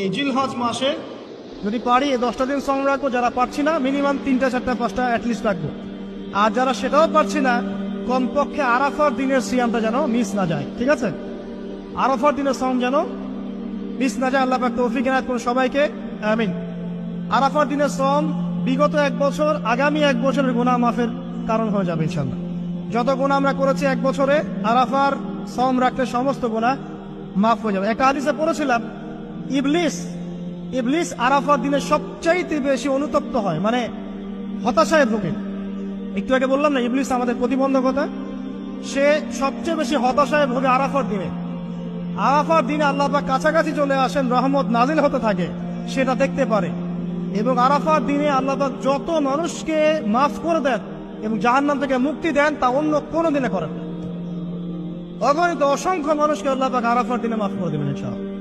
এই জিলহজ মাসে যদি পারি 10টা দিন সম রাখবো, যারা পারছি না মিনিমাম 3টা 4টা 5টা অ্যাটলিস্ট রাখবো। আর যারা সেটাও পারছি না, কমপক্ষে আরাফার দিনের সিয়ামটা যেন মিস না যায়। ঠিক আছে, আরাফার দিনের সম যেন মিস না যায়। আল্লাহ পাক তৌফিক এনায়েত করুন সবাইকে, আমিন। আরাফার দিনের সম বিগত 1 বছর, আগামী 1 বছরের গুনাহ মাফের কারণ হয়ে যাবে ইনশাআল্লাহ। যত গুনাহ আমরা করেছি 1 বছরে, আরাফার সম রাখলে সমস্ত গুনাহ মাফ হয়ে যাবে। একটা হাদিসে পড়েছিলাম, ইবলিস আরাফার দিনে সবচাইতে বেশি অনুতপ্ত হয়, মানে হতাশায় ভোগে। একটু আগে বললাম না, ইবলিস আমাদের প্রতিবন্ধকতা, সে সবচেয়ে বেশি হতাশায় ভোগে আরাফার দিনে। আরাফার দিনে আল্লাহ পাক কাছাকাছি চলে আসেন, রহমত নাজিল হতে থাকে, সেটা দেখতে পারে। এবং আরাফার দিনে আল্লাহ পাক যত মানুষকে মাফ করে দেন এবং জাহান্নাম থেকে মুক্তি দেন, তা অন্য কোনো দিনে করেন না। অগণিত অসংখ্য মানুষকে আল্লাহ পাক আরাফার দিনে মাফ করে দেবেন ইনশাআল্লাহ।